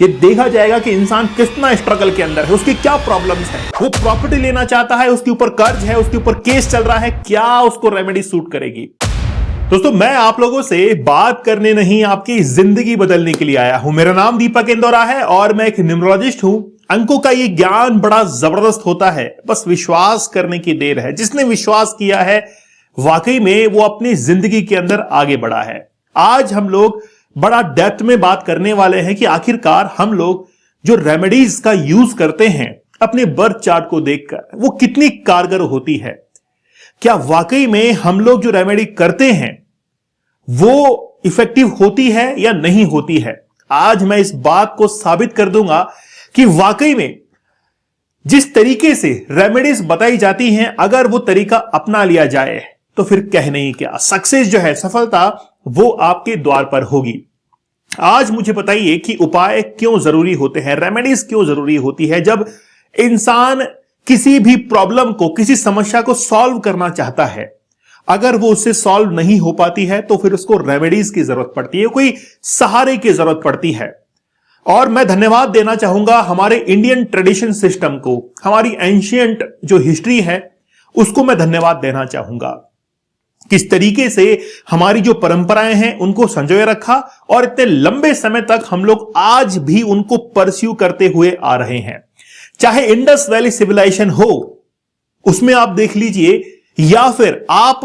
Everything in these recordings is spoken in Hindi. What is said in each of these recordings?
ये देखा जाएगा कि इंसान कितना स्ट्रगल के अंदर है, उसकी क्या प्रॉब्लम्स है। वो प्रॉपर्टी लेना चाहता है, उसके ऊपर कर्ज है, उसके ऊपर केस चल रहा है, क्या उसको रेमेडी सूट करेगी। दोस्तों मैं आप लोगों से बात करने नहीं, आपकी जिंदगी बदलने के लिए आया हूं। मेरा नाम दीपक इंदौरा है और मैं एक न्यूमरोलॉजिस्ट हूं। अंकों का ये ज्ञान बड़ा जबरदस्त होता है, बस विश्वास करने की देर है। जिसने विश्वास किया है वाकई में वो अपनी जिंदगी के अंदर आगे बढ़ा है। आज हम लोग बड़ा डेप्थ में बात करने वाले हैं कि आखिरकार हम लोग जो रेमेडीज का यूज करते हैं अपने बर्थ चार्ट को देखकर वो कितनी कारगर होती है। क्या वाकई में हम लोग जो रेमेडी करते हैं वो इफेक्टिव होती है या नहीं होती है। आज मैं इस बात को साबित कर दूंगा कि वाकई में जिस तरीके से रेमेडीज बताई जाती हैं अगर वो तरीका अपना लिया जाए तो फिर कह नहीं क्या, सक्सेस जो है, सफलता वो आपके द्वार पर होगी। आज मुझे बताइए कि उपाय क्यों जरूरी होते हैं, रेमेडीज क्यों जरूरी होती है। जब इंसान किसी भी प्रॉब्लम को, किसी समस्या को सॉल्व करना चाहता है, अगर वो उससे सॉल्व नहीं हो पाती है तो फिर उसको रेमेडीज की जरूरत पड़ती है, कोई सहारे की जरूरत पड़ती है। और मैं धन्यवाद देना चाहूंगा हमारे इंडियन ट्रेडिशन सिस्टम को, हमारी एंशियंट जो हिस्ट्री है उसको मैं धन्यवाद देना चाहूंगा। किस तरीके से हमारी जो परंपराएं हैं उनको संजोए रखा और इतने लंबे समय तक हम लोग आज भी उनको परस्यू करते हुए आ रहे हैं। चाहे इंडस वैली सिविलाइजेशन हो उसमें आप देख लीजिए, या फिर आप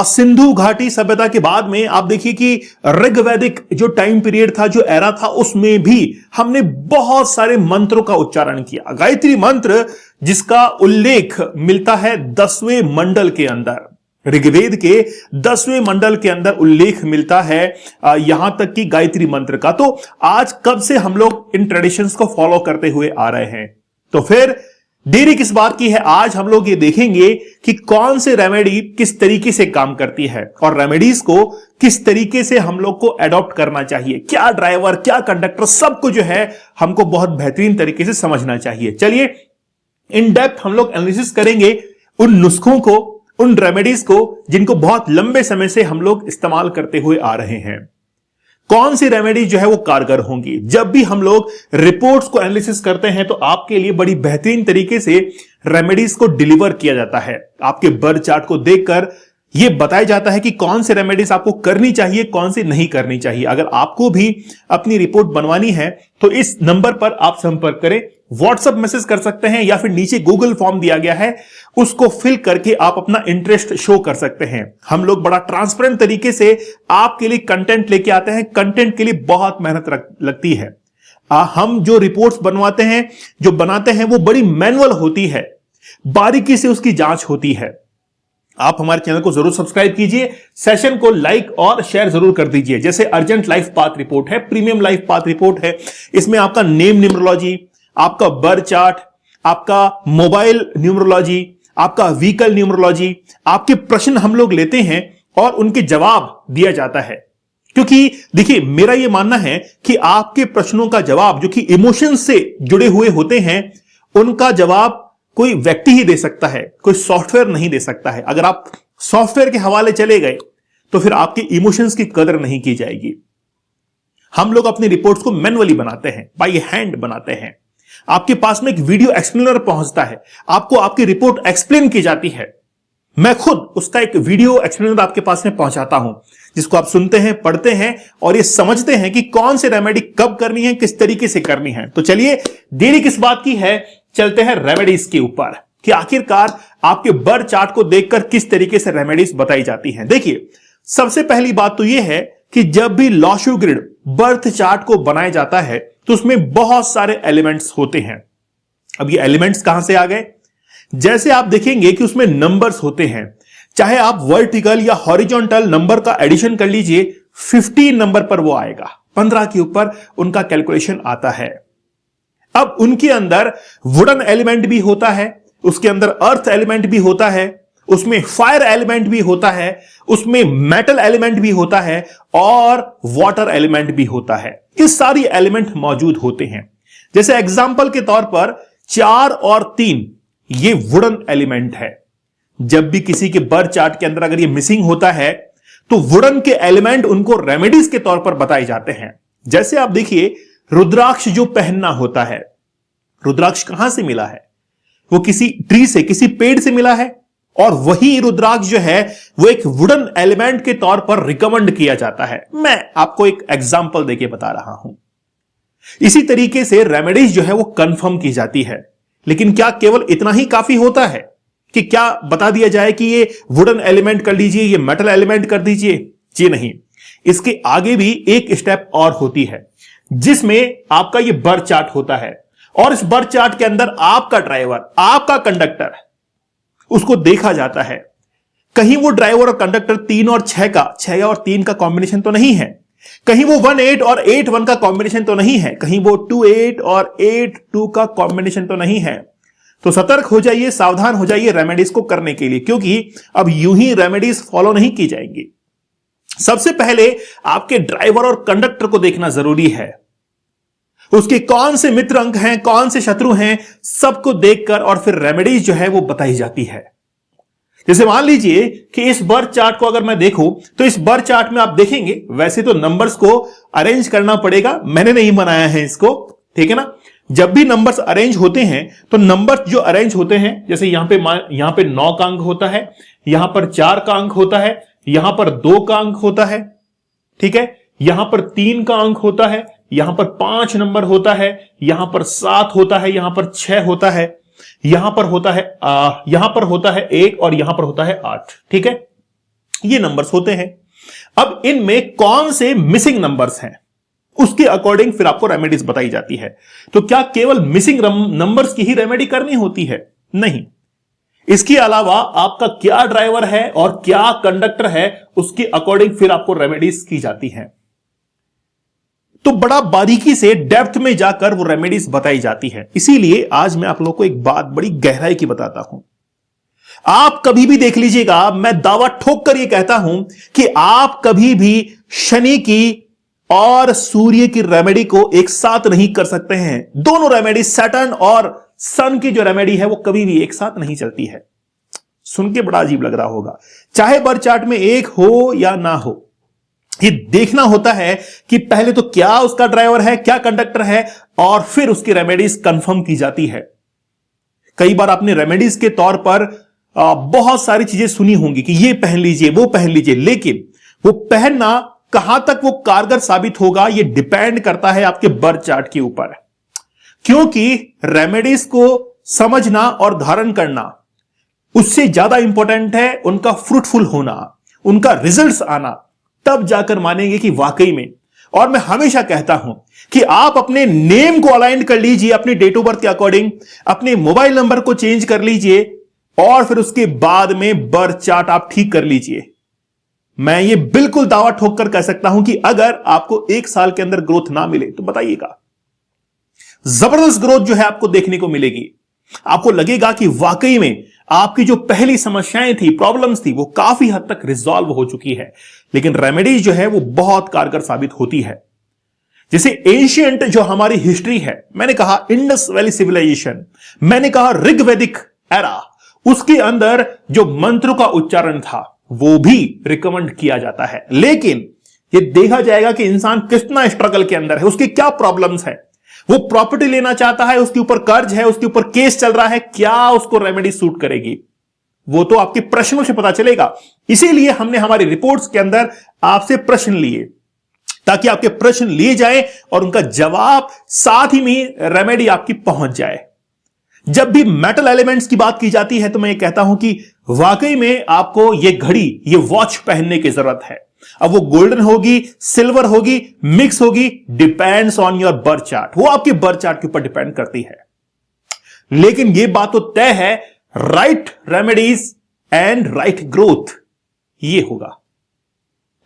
सिंधु घाटी सभ्यता के बाद में आप देखिए कि ऋग्वैदिक जो टाइम पीरियड था, जो एरा था, उसमें भी हमने बहुत सारे मंत्रों का उच्चारण किया। गायत्री मंत्र जिसका उल्लेख मिलता है 10वें मंडल के अंदर, ऋग्वेद के 10वें मंडल के अंदर उल्लेख मिलता है यहां तक कि गायत्री मंत्र का। तो आज कब से हम लोग इन ट्रेडिशंस को फॉलो करते हुए आ रहे हैं, तो फिर देरी किस बात की है। आज हम लोग ये देखेंगे कि कौन से रेमेडी किस तरीके से काम करती है और रेमेडीज को किस तरीके से हम लोग को एडॉप्ट करना चाहिए। क्या ड्राइवर, क्या कंडक्टर, सबको जो है हमको बहुत बेहतरीन तरीके से समझना चाहिए। चलिए इन डेप्थ हम लोग एनालिसिस करेंगे उन नुस्खों को, उन रेमेडीज को जिनको बहुत लंबे समय से हम लोग इस्तेमाल करते हुए आ रहे हैं। कौन सी रेमेडीज जो है वो कारगर होंगी। जब भी हम लोग रिपोर्ट्स को एनालिसिस करते हैं तो आपके लिए बड़ी बेहतरीन तरीके से रेमेडीज को डिलीवर किया जाता है। आपके बर्थ चार्ट को देखकर यह बताया जाता है कि कौन से रेमेडीज आपको करनी चाहिए, कौन सी नहीं करनी चाहिए। अगर आपको भी अपनी रिपोर्ट बनवानी है तो इस नंबर पर आप संपर्क करें, व्हाट्सएप मैसेज कर सकते हैं या फिर नीचे गूगल फॉर्म दिया गया है उसको फिल करके आप अपना इंटरेस्ट शो कर सकते हैं। हम लोग बड़ा ट्रांसपेरेंट तरीके से आपके लिए कंटेंट लेके आते हैं। कंटेंट के लिए बहुत मेहनत लगती है। हम जो रिपोर्ट्स बनवाते हैं, जो बनाते हैं, वो बड़ी मैनुअल होती है, बारीकी से उसकी जांच होती है। आप हमारे चैनल को जरूर सब्सक्राइब कीजिए, सेशन को लाइक और शेयर जरूर कर दीजिए। जैसे अर्जेंट लाइफ पाथ रिपोर्ट है, प्रीमियम लाइफ पाथ रिपोर्ट है, इसमें आपका नेम न्यूमरोलॉजी, आपका बर्थ चार्ट, आपका मोबाइल न्यूमरोलॉजी, आपका व्हीकल न्यूमरोलॉजी, आपके प्रश्न हम लोग लेते हैं और उनके जवाब दिया जाता है। क्योंकि देखिए मेरा यह मानना है कि आपके प्रश्नों का जवाब जो कि इमोशन से जुड़े हुए होते हैं उनका जवाब कोई व्यक्ति ही दे सकता है, कोई सॉफ्टवेयर नहीं दे सकता है। अगर आप सॉफ्टवेयर के हवाले चले गए तो फिर आपके इमोशंस की कदर नहीं की जाएगी। हम लोग अपनी रिपोर्ट्स को मैनुअली बनाते हैं, बाय हैंड बनाते हैं। आपके पास में एक वीडियो एक्सप्लेनर पहुंचता है, आपको आपकी रिपोर्ट एक्सप्लेन की जाती है। मैं खुद उसका एक वीडियो एक्सप्लेनर आपके पास में पहुंचाता हूं जिसको आप सुनते हैं, पढ़ते हैं और ये समझते हैं कि कौन से रेमेडी कब करनी है, किस तरीके से करनी है। तो चलिए देरी किस बात की है, चलते हैं रेमेडीज के ऊपर कि आखिरकार आपके बर्थ चार्ट को देखकर किस तरीके से रेमेडीज बताई जाती हैं। देखिए सबसे पहली बात तो यह है कि जब भी लॉशु ग्रिड बर्थ चार्ट को बनाया जाता है तो उसमें बहुत सारे एलिमेंट्स होते हैं। अब ये एलिमेंट्स कहां से आ गए, जैसे आप देखेंगे कि उसमें नंबर्स होते हैं, चाहे आप वर्टिकल या हॉरिजॉन्टल नंबर का एडिशन कर लीजिए, 15 नंबर पर वो आएगा, 15 के ऊपर उनका कैलकुलेशन आता है। अब उनके अंदर वुडन एलिमेंट भी होता है, उसके अंदर अर्थ एलिमेंट भी होता है, उसमें फायर एलिमेंट भी होता है, उसमें मेटल एलिमेंट भी होता है और वाटर एलिमेंट भी होता है। ये सारी एलिमेंट मौजूद होते हैं। जैसे एग्जांपल के तौर पर 4 और 3 ये वुडन एलिमेंट है। जब भी किसी के बर्थ चार्ट के अंदर अगर ये मिसिंग होता है तो वुडन के एलिमेंट उनको रेमेडीज के तौर पर बताए जाते हैं। जैसे आप देखिए रुद्राक्ष जो पहनना होता है, रुद्राक्ष कहां से मिला है? वो किसी ट्री से, किसी पेड़ से मिला है। और वही रुद्राक्ष जो है वो एक वुडन एलिमेंट के तौर पर रिकमेंड किया जाता है। मैं आपको एक एग्जांपल देके बता रहा हूं। इसी तरीके से रेमेडीज जो है वो कंफर्म की जाती है। लेकिन क्या केवल इतना ही काफी होता है कि क्या बता दिया जाए कि ये वुडन एलिमेंट कर लीजिए, ये मेटल एलिमेंट कर दीजिए? जी नहीं, इसके आगे भी एक स्टेप और होती है, जिसमें आपका ये बर्थ चार्ट होता है। और इस बर्थ चार्ट के अंदर आपका ड्राइवर, आपका कंडक्टर, उसको देखा जाता है। कहीं वो ड्राइवर और कंडक्टर 3 और 6 का, 6 और 3 का कॉम्बिनेशन तो नहीं है। कहीं वो 1-8 और 8-1 का कॉम्बिनेशन तो नहीं है। कहीं वो 2-8 और 8-2 का कॉम्बिनेशन तो नहीं है। तो सतर्क हो जाइए, सावधान हो जाइए रेमेडीज को करने के लिए, क्योंकि अब यूं ही रेमेडीज फॉलो नहीं की जाएंगी। सबसे पहले आपके ड्राइवर और कंडक्टर को देखना जरूरी है। उसके कौन से मित्र अंक हैं, कौन से शत्रु हैं, सबको देखकर और फिर रेमेडीज जो है वो बताई जाती है। जैसे मान लीजिए कि इस बर्थ चार्ट को अगर मैं देखूं तो इस बर्थ चार्ट में आप देखेंगे, वैसे तो नंबर्स को अरेंज करना पड़ेगा, मैंने नहीं बनाया है इसको, ठीक है ना। जब भी नंबर्स अरेंज होते हैं तो नंबर्स जो अरेंज होते हैं, जैसे यहां पे 9 का अंक होता है, यहां पर 4 का अंक होता है, यहां पर 2 का अंक होता है, ठीक है, यहां पर 3 का अंक होता है, यहां पर 5 नंबर होता है, यहां पर 7 होता है, यहां पर 6 होता है, यहां पर होता है 1 और यहां पर होता है 8, ठीक है। ये नंबर्स होते हैं। अब इनमें कौन से मिसिंग नंबर्स हैं, उसके अकॉर्डिंग फिर आपको रेमेडीज बताई जाती है। तो क्या केवल मिसिंग नंबर्स की ही रेमेडी करनी होती है? नहीं, इसके अलावा आपका क्या ड्राइवर है और क्या कंडक्टर है, उसके अकॉर्डिंग फिर आपको रेमेडीज की जाती है। तो बड़ा बारीकी से डेप्थ में जाकर वो रेमेडीज बताई जाती है। इसीलिए आज मैं आप लोगों को एक बात बड़ी गहराई की बताता हूं। आप कभी भी देख लीजिएगा, मैं दावा ठोक कर यह कहता हूं कि आप कभी भी शनि की और सूर्य की रेमेडी को एक साथ नहीं कर सकते हैं। दोनों रेमेडी, सैटर्न और सन की जो रेमेडी है वो कभी भी एक साथ नहीं चलती है। सुन के बड़ा अजीब लग रहा होगा, चाहे बर्थ चार्ट में एक हो या ना हो, ये देखना होता है कि पहले तो क्या उसका ड्राइवर है, क्या कंडक्टर है, और फिर उसकी रेमेडीज कंफर्म की जाती है। कई बार आपने रेमेडीज के तौर पर बहुत सारी चीजें सुनी होंगी कि ये पहन लीजिए, वो पहन लीजिए, लेकिन वो पहनना कहां तक वो कारगर साबित होगा, ये डिपेंड करता है आपके बर्थ चार्ट के ऊपर। क्योंकि रेमेडीज को समझना और धारण करना उससे ज्यादा इंपॉर्टेंट है उनका फ्रूटफुल होना, उनका रिजल्ट्स आना, तब जाकर मानेंगे कि वाकई में। और मैं हमेशा कहता हूं कि आप अपने नेम को अलाइन कर लीजिए अपनी डेट ऑफ बर्थ के अकॉर्डिंग, अपने मोबाइल नंबर को चेंज कर लीजिए और फिर उसके बाद में बर्थ चार्ट आप ठीक कर लीजिए। मैं ये बिल्कुल दावा ठोक कर कह सकता हूं कि अगर आपको 1 साल के अंदर ग्रोथ ना मिले तो बताइएगा, जबरदस्त ग्रोथ जो है आपको देखने को मिलेगी। आपको लगेगा कि वाकई में आपकी जो पहली समस्याएं थी, प्रॉब्लम्स थी, वो काफी हद तक रिजॉल्व हो चुकी है। लेकिन रेमेडीज जो है वो बहुत कारगर साबित होती है। जैसे एंशिएंट जो हमारी हिस्ट्री है, मैंने कहा इंडस वैली सिविलाइजेशन, मैंने कहा ऋग्वैदिक एरा, उसके अंदर जो मंत्रों का उच्चारण था वो भी रिकमेंड किया जाता है। लेकिन ये देखा जाएगा कि इंसान कितना स्ट्रगल के अंदर है, उसकी क्या प्रॉब्लम्स है, वो प्रॉपर्टी लेना चाहता है, उसके ऊपर कर्ज है, उसके ऊपर केस चल रहा है, क्या उसको रेमेडी सूट करेगी, वो तो आपके प्रश्नों से पता चलेगा। इसीलिए हमने हमारी रिपोर्ट्स के अंदर आपसे प्रश्न लिए, ताकि आपके प्रश्न लिए जाए और उनका जवाब साथ ही में रेमेडी आपकी पहुंच जाए। जब भी मेटल एलिमेंट्स की बात की जाती है तो मैं ये कहता हूं कि वाकई में आपको ये घड़ी, ये वॉच पहनने की जरूरत है। अब वो गोल्डन होगी, सिल्वर होगी, मिक्स होगी, depends on your birth chart, वो आपके बर्थ चार्ट के ऊपर डिपेंड करती है। लेकिन ये बात तो तय है, right remedies and right growth ये होगा।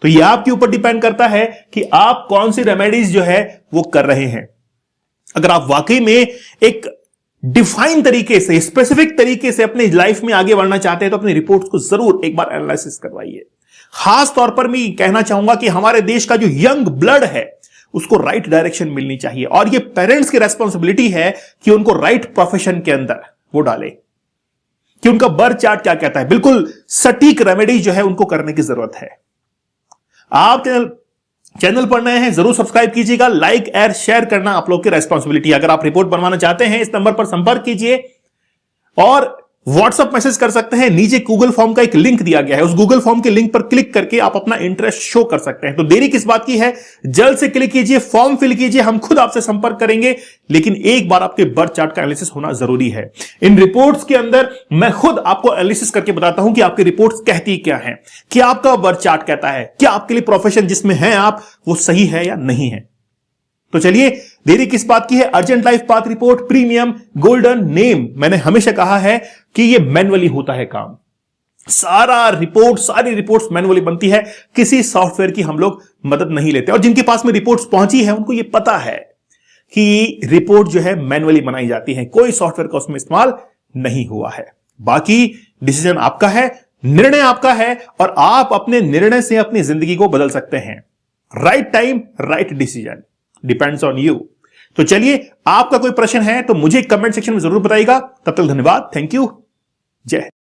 तो ये आपके ऊपर डिपेंड करता है कि आप कौन सी रेमेडीज जो है वो कर रहे हैं। अगर आप वाकई में एक डिफाइन तरीके से, स्पेसिफिक तरीके से अपनी लाइफ में आगे बढ़ना चाहते हैं तो अपनी रिपोर्ट्स को जरूर एक बार एनालिसिस करवाइए। खास तौर पर मैं कहना चाहूंगा कि हमारे देश का जो यंग ब्लड है उसको राइट डायरेक्शन मिलनी चाहिए, और ये पेरेंट्स की रेस्पॉन्सिबिलिटी है कि उनको राइट प्रोफेशन के अंदर वो डाले, कि उनका बर्थ चार्ट क्या कहता है, बिल्कुल सटीक रेमेडी जो है उनको करने की जरूरत है। आप चैनल चैनल पर नए हैं जरूर सब्सक्राइब कीजिएगा, लाइक और शेयर करना आप लोग की रेस्पॉन्सिबिलिटी। अगर आप रिपोर्ट बनवाना चाहते हैं इस नंबर पर संपर्क कीजिए और व्हाट्सएप मैसेज कर सकते हैं। नीचे गूगल फॉर्म का एक लिंक दिया गया है, उस गूगल फॉर्म के लिंक पर क्लिक करके आप अपना इंटरेस्ट शो कर सकते हैं। तो देरी किस बात की है, जल्द से क्लिक कीजिए, फॉर्म फिल कीजिए, हम खुद आपसे संपर्क करेंगे। लेकिन एक बार आपके बर्थ चार्ट का एनालिसिस होना जरूरी है। इन रिपोर्ट्स के अंदर मैं खुद आपको एनालिसिस करके बताता हूं कि आपकी रिपोर्ट्स कहती क्या है, क्या आपका बर्थ चार्ट कहता है, क्या आपके लिए प्रोफेशन जिसमें हैं आप वो सही है या नहीं है। तो चलिए, देरी किस बात की है, urgent life path report, premium, golden, name, मैंने हमेशा कहा है कि यह मैन्युअली होता है काम। सारी रिपोर्ट्स मैन्युअली बनती है, किसी सॉफ्टवेयर की हम लोग मदद नहीं लेते। और जिनके पास में रिपोर्ट्स पहुंची है उनको यह पता है कि रिपोर्ट जो है मैन्युअली बनाई जाती है, कोई सॉफ्टवेयर का उसमें इस्तेमाल नहीं हुआ है। बाकी डिसीजन आपका है, निर्णय आपका है और आप अपने निर्णय से अपनी जिंदगी को बदल सकते हैं। Right time, right decision, depends on you. तो चलिए, आपका कोई प्रश्न है तो मुझे कमेंट सेक्शन में जरूर बताइएगा। तब तक धन्यवाद, थैंक यू, जय हिंद।